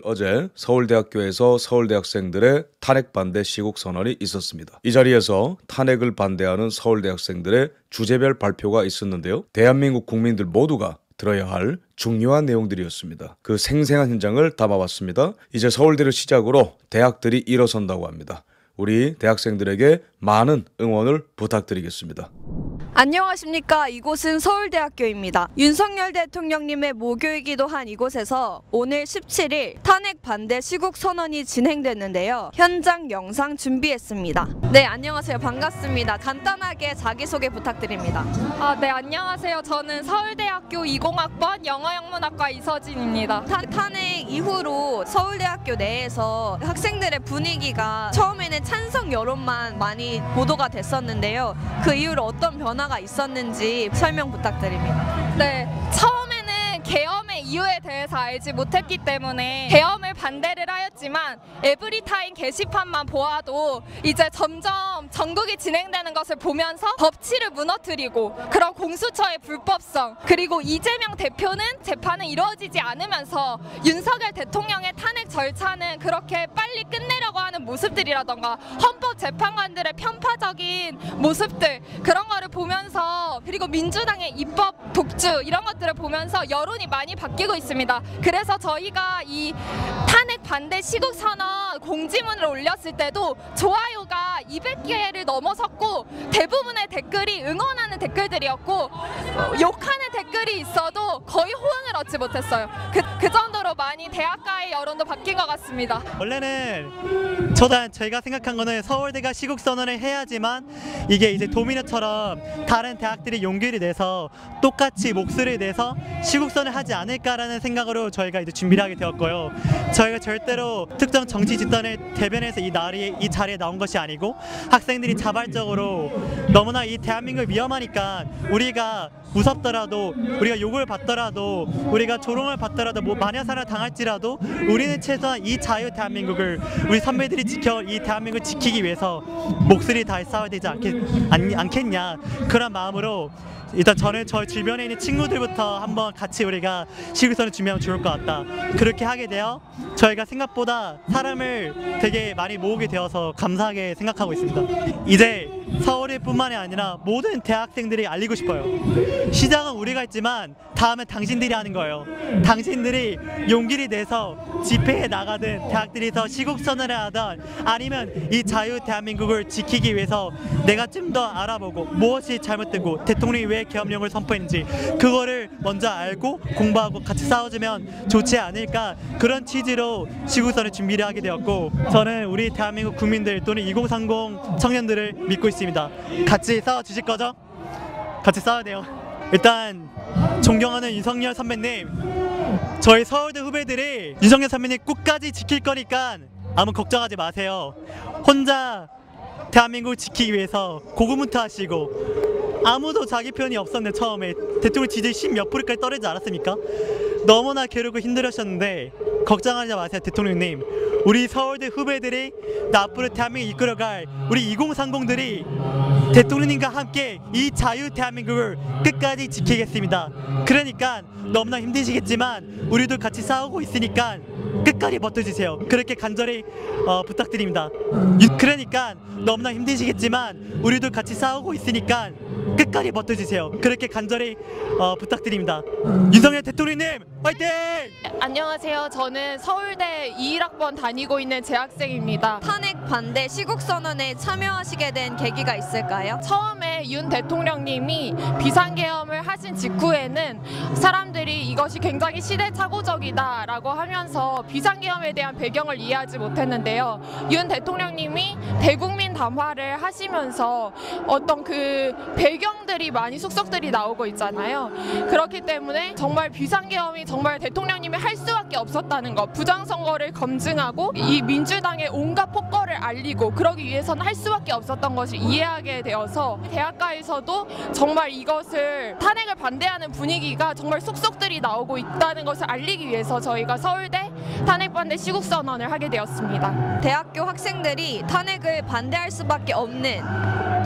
어제 서울대학교에서 서울대학생들의 탄핵 반대 시국 선언이 있었습니다. 이 자리에서 탄핵을 반대하는 서울대학생들의 주제별 발표가 있었는데요. 대한민국 국민들 모두가 들어야 할 중요한 내용들이었습니다. 그 생생한 현장을 담아봤습니다. 이제 서울대를 시작으로 대학들이 일어선다고 합니다. 우리 대학생들에게 많은 응원을 부탁드리겠습니다. 안녕하십니까. 이곳은 서울대학교입니다. 윤석열 대통령님의 모교이기도 한 이곳에서 오늘 17일 탄핵 반대 시국 선언이 진행됐는데요. 현장 영상 준비했습니다. 네, 안녕하세요. 반갑습니다. 간단하게 자기소개 부탁드립니다. 네, 안녕하세요. 저는 서울대학교 20학번 영어영문학과 이서진입니다. 탄핵 이후로 서울대학교 내에서 학생들의 분위기가 처음에는 찬성 여론만 많이 보도가 됐었는데요. 그 이후로 어떤 변화가 있었는지 설명 부탁드립니다. 네, 처음에는 계엄의 이유에 대해서 알지 못했기 때문에 계엄을 반대를 하였지만 에브리타임 게시판만 보아도 이제 점점 전국이 진행되는 것을 보면서 법치를 무너뜨리고 그런 공수처의 불법성, 그리고 이재명 대표는 재판은 이루어지지 않으면서 윤석열 대통령의 탄핵 절차는 그렇게 빨리 끝내려고 하는 모습들이라던가 헌법재판관들의 편파적인 모습들, 그런 거를 보면서, 그리고 민주당의 입법 독주 이런 것들을 보면서 여론이 많이 바뀌고 있습니다. 그래서 저희가 이 탄핵 반대 시국 선언 공지문을 올렸을 때도 좋아요가 200개를 넘어섰고 대부분의 댓글이 응원하는 댓글들이었고 욕하는 댓글이 있어도 거의 호응을 얻지 못했어요. 그 정도로 많이 대학가의 여론도 바뀐 것 같습니다. 원래는 저희가 생각한 거는 서울대가 시국 선언을 해야지만 이게 이제 도미노처럼 다른 대학들이 용기를 내서 똑같이 목소리를 내서 시국 선언을 하지 않을까라는 생각으로 저희가 이제 준비를 하게 되었고요. 저희가 절대로 특정 정치 집단을 대변해서 이 자리에 나온 것이 아니고 학생들이 자발적으로 너무나 이 대한민국이 위험하니까 우리가 무섭더라도, 우리가 욕을 받더라도, 우리가 조롱을 받더라도, 마녀사를 당할지라도 우리는 최소한 이 자유 대한민국을 우리 선배들이 이 대한민국을 지키기 위해서 목소리 다해 싸워야 되지 않겠냐, 그런 마음으로 일단 저는 저희 주변에 있는 친구들부터 한번 같이 우리가 시국선을 준비하면 좋을 것 같다. 그렇게 하게 되어 저희가 생각보다 사람을 되게 많이 모으게 되어서 감사하게 생각하고 있습니다. 이제 서울일 뿐만이 아니라 모든 대학생들이 알리고 싶어요. 시작은 우리가 했지만 다음은 당신들이 하는 거예요. 당신들이 용기를 내서 집회에 나가든 대학들에서 시국선언을 하든 아니면 이 자유 대한민국을 지키기 위해서 내가 좀 더 알아보고 무엇이 잘못되고 대통령이 왜 계엄령을 선포했는지 그거를 먼저 알고 공부하고 같이 싸워주면 좋지 않을까, 그런 취지로 시국선을 준비를 하게 되었고, 저는 우리 대한민국 국민들 또는 2030 청년들을 믿고 있습니다. 같이 싸워주실 거죠? 같이 싸워야 돼요. 일단 존경하는 윤석열 선배님, 저희 서울대 후배들이 윤석열 선배님 끝까지 지킬 거니까 아무 걱정하지 마세요. 혼자 대한민국을 지키기 위해서 고군분투하시고, 아무도 자기 편이 없었는데 처음에 대통령 지지율 10몇 %까지 떨어지지 않았습니까? 너무나 괴롭고 힘들으셨는데 걱정하지 마세요. 대통령님, 우리 서울대 후배들이 앞으로 대한민국을 이끌어갈 우리 2030들이 대통령님과 함께 이 자유 대한민국을 끝까지 지키겠습니다. 그러니까 너무나 힘드시겠지만 우리도 같이 싸우고 있으니까 끝까지 버텨주세요. 그렇게 간절히 부탁드립니다. 그러니까 너무나 힘드시겠지만 우리도 같이 싸우고 있으니까 끝까지 버텨주세요. 그렇게 간절히 부탁드립니다. 윤석열 대통령님 화이팅! 안녕하세요. 저는 서울대 21학번 다니고 있는 재학생입니다. 탄핵 반대 시국 선언에 참여하시게 된 계기가 있을까요? 처음에 윤 대통령님이 비상계엄을 하신 직후에는 사람들이 이것이 굉장히 시대착오적이다라고 하면서 비상계엄에 대한 배경을 이해하지 못했는데요. 윤 대통령님이 대국민 담화를 하시면서 어떤 그 배경들이 많이 속속들이 나오고 있잖아요. 그렇기 때문에 정말 비상계엄이 정말 대통령님이 할 수밖에 없었다는 것, 부정선거를 검증하고 이 민주당의 온갖 폭거를 알리고 그러기 위해서는 할 수밖에 없었던 것을 이해하게 되어서 대학가에서도 정말 이것을 탄핵을 반대하는 분위기가 정말 속속들이 나오고 있다는 것을 알리기 위해서 저희가 서울대 탄핵 반대 시국선언을 하게 되었습니다. 대학교 학생들이 탄핵을 반대할 수밖에 없는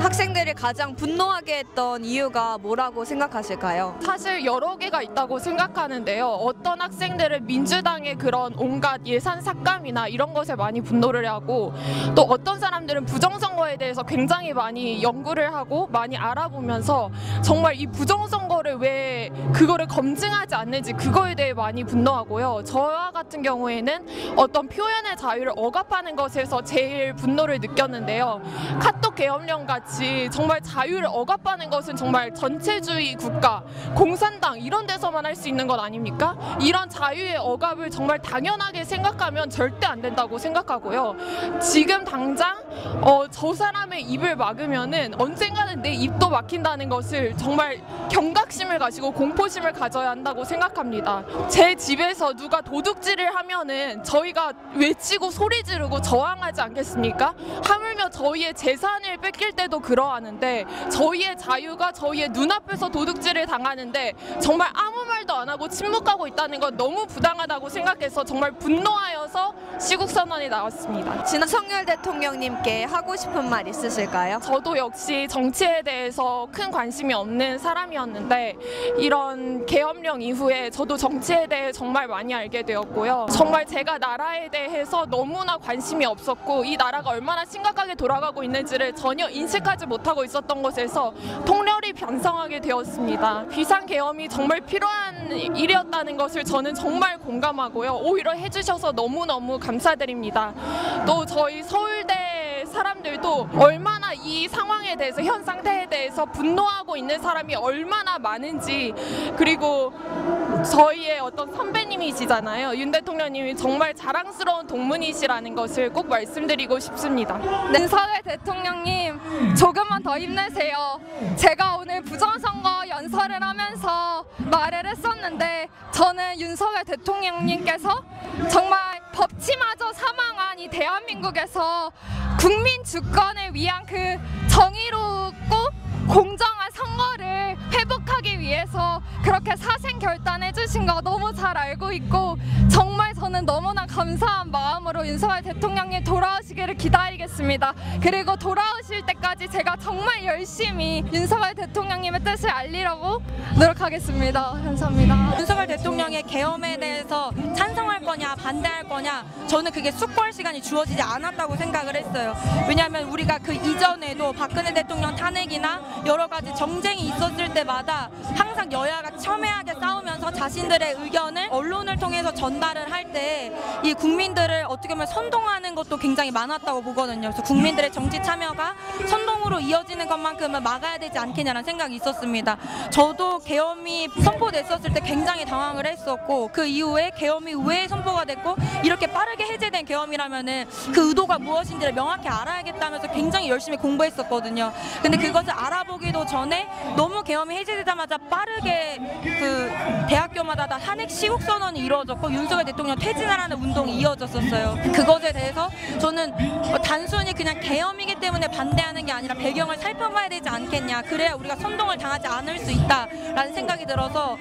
학생들이 가장 분노하게 했던 이유가 뭐라고 생각하실까요? 사실 여러 개가 있다고 생각하는데요. 어떤 학생들은 민주당의 그런 온갖 예산 삭감이나 이런 것에 많이 분노를 하고, 또 어떤 사람들은 부정선거에 대해서 굉장히 많이 연구를 하고 많이 알아보면서 정말 이 부정선거를 왜 그거를 검증하지 않는지 그거에 대해 많이 분노하고요. 저와 같은 경우에는 어떤 표현의 자유를 억압하는 것에서 제일 분노를 느꼈는데요. 카톡 계엄령 같이 정말 자유를 억압하는 것은 정말 전체주의 국가, 공산당 이런 데서만 할 수 있는 것 아닙니까? 이런 자유의 억압을 정말 당연하게 생각하면 절대 안 된다고 생각하고요. 지금 당장 저 사람의 입을 막으면은 언젠가는 내 입도 막힌다는 것을 정말 경각심을 가지고 공포심을 가져야 한다고 생각합니다. 제 집에서 누가 도둑질을 하면은 저희가 외치고 소리 지르고 저항하지 않겠습니까? 하물며 저희의 재산을 뺏길 때도 그러하는데, 저희의 자유가 저희의 눈앞에서 도둑질을 당하는데 정말 아무 말도 안 하고 침묵하고 있다는 건 너무 부당하다고 생각해서 정말 분노하여서 시국선언이 나왔습니다. 윤석열 대통령님께 하고 싶은 말 있으실까요? 저도 역시 정치에 대해서 큰 관심이 없는 사람이었는데, 이런 계엄령 이후에 저도 정치에 대해 정말 많이 알게 되었고요. 정말 제가 나라에 대해서 너무나 관심이 없었고 이 나라가 얼마나 심각하게 돌아가고 있는지를 전혀 인식하지 못하고 있었던 것에서 통렬히 반성하게 되었습니다. 비상계엄이 정말 필요한 일이었다는 것을 저는 정말 공감하고요. 오히려 해주셔서 너무너무 감사드립니다. 또 저희 서울대 사람들도 얼마나 이 상황에 대해서, 현 상태에 대해서 분노하고 있는 사람이 얼마나 많은지, 그리고 저희의 어떤 선배님이시잖아요. 윤 대통령님이 정말 자랑스러운 동문이시라는 것을 꼭 말씀드리고 싶습니다. 윤석열 대통령님, 조금만 더 힘내세요. 제가 오늘 부정선거 연설을 하면서 말을 했었는데, 저는 윤석열 대통령님께서 정말 법치마저 사망한 이 대한민국에서 국민 주권을 위한 그 정의롭고 공정한 선거를 회복하기 위해서 그렇게 사생 결단해 주신 거 너무 잘 알고 있고, 정말 저는 너무나 감사한 마음으로 윤석열 대통령님 돌아오시기를 기다리겠습니다. 그리고 돌아오실 때까지 제가 정말 열심히 윤석열 대통령님의 뜻을 알리려고 노력하겠습니다. 감사합니다. 윤석열 대통령의 계엄에 대해서 찬성할 거냐 반대할 거냐, 저는 그게 숙고할 시간이 주어지지 않았다고 생각을 했어요. 왜냐하면 우리가 그 이전에도 박근혜 대통령 탄핵이나 여러 가지 정쟁이 있었을 때마다 항상 여야가 첨예하게 싸우면서 자신들의 의견을 언론을 통해서 전달을 할 때 이 국민들을 어떻게 보면 선동하는 것도 굉장히 많았다고 보거든요. 그래서 국민들의 정치 참여가 선동으로 이어지는 것만큼은 막아야 되지 않겠냐는 생각이 있었습니다. 저도 계엄이 선포됐었을 때 굉장히 당황을 했었고, 그 이후에 계엄이 왜 선포가 됐고 이렇게 빠르게 해제된 계엄이라면은 그 의도가 무엇인지를 명확히 알아야겠다면서 굉장히 열심히 공부했었거든요. 근데 그것을 알아보기도 전에 너무 계엄이 해제되자마자 빠르게 그 대학교마다 다 탄핵 시국 선언이 이루어졌고 윤석열 대통령 퇴진하라는 운동이 이어졌었어요. 그것에 대해서 저는 단순히 그냥 계엄이기 때문에 반대하는 게 아니라 배경을 살펴봐야 되지 않겠냐, 그래야 우리가 선동을 당하지 않을 수 있다라는 생각이 들어서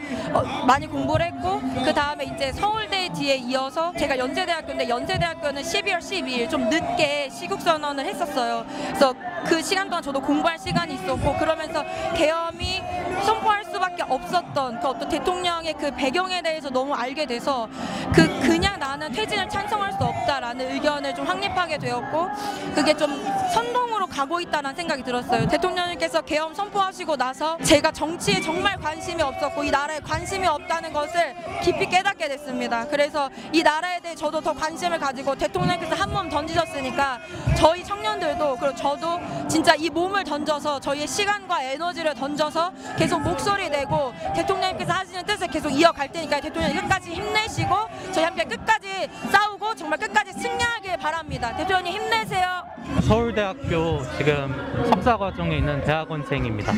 많이 공부를 했고, 그 다음에 이제 서울대 뒤에 이어서 제가 연세대학교인데, 연세대학교는 12월 12일 좀 늦게 시국선언을 했었어요. 그래서 그 시간 동안 저도 공부할 시간이 있었고, 그러면서 계엄이 선포할 수밖에 없었던 그 어떤 대통령의 그 배경에 대해서 너무 알게 돼서 그냥 나는 퇴진을 찬성할 수 없다라는 의견을 좀 확립하게 되었고, 그게 좀 선동으로 가고 있다는 생각이 들었어요. 대통령님께서 계엄 선포하시고 나서 제가 정치에 정말 관심이 없었고 이 나라에 관심이 없다는 것을 깊이 깨닫게 됐습니다. 그래서 이 나라에 대해 저도 더 관심을 가지고, 대통령께서 한 몸 던지셨으니까 저희 청년들도, 그리고 저도 진짜 이 몸을 던져서 저희의 시간과 에너지를 던져서 계속 목소리 내고 대통령님께서 하시는 뜻을 계속 이어갈 테니까 대통령님 끝까지 힘내시고 저희 함께 끝까지 싸우고 정말 끝까지 승리하길 바랍니다. 대통령님 힘내세요. 서울대학교 지금 석사 과정에 있는 대학원생입니다.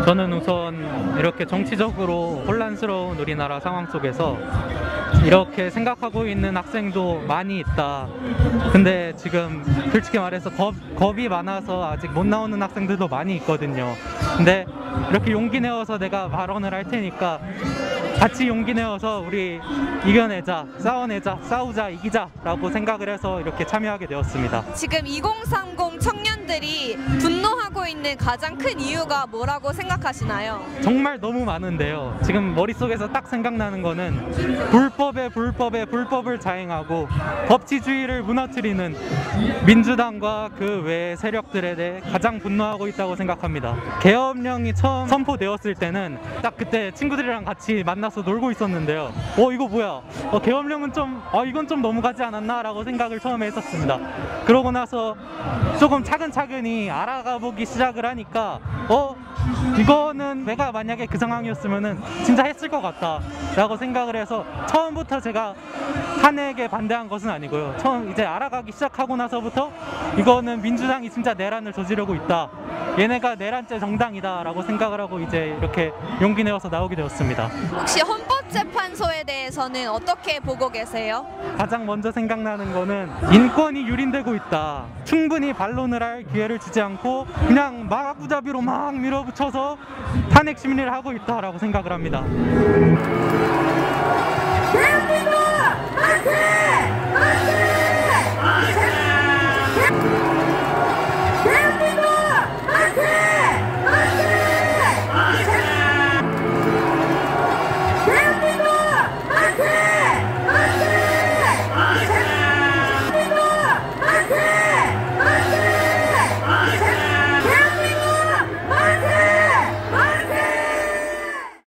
저는 우선 이렇게 정치적으로 혼란스러운 우리나라 상황 속에서 이렇게 생각하고 있는 학생도 많이 있다. 근데 지금 솔직히 말해서 겁이 많아서 아직 못 나오는 학생들도 많이 있거든요. 근데 이렇게 용기 내어서 내가 발언을 할 테니까 같이 용기 내어서 우리 이겨내자, 싸워내자, 싸우자, 이기자 라고 생각을 해서 이렇게 참여하게 되었습니다. 지금 2030 청년 사람들이 분노하고 있는 가장 큰 이유가 뭐라고 생각하시나요? 정말 너무 많은데요. 지금 머릿속에서 딱 생각나는 거는 불법을 자행하고 법치주의를 무너뜨리는 민주당과 그 외 세력들에 대해 가장 분노하고 있다고 생각합니다. 계엄령이 처음 선포되었을 때는 딱 그때 친구들이랑 같이 만나서 놀고 있었는데요. 이거 뭐야? 계엄령은 좀 이건 좀 너무 가지 않았나? 라고 생각을 처음에 했었습니다. 그러고 나서 조금 차근차근히 알아가 보기 시작을 하니까 이거는 내가 만약에 그 상황이었으면은 진짜 했을 것 같다 라고 생각을 해서 처음부터 제가 탄핵에 반대한 것은 아니고요. 처음 이제 알아가기 시작하고 나서부터 이거는 민주당이 진짜 내란을 저지르고 있다, 얘네가 내란죄 정당이다 라고 생각을 하고 이제 이렇게 용기 내어서 나오게 되었습니다. 혹시 헌법재판소에 대해서는 어떻게 보고 계세요? 가장 먼저 생각나는 거는 인권이 유린되고 있다, 충분히 반론을 할 기회를 주지 않고 그냥 마구잡이로 막 밀어붙여서 탄핵 심리를 하고 있다라고 생각을 합니다. 대한민국 만세!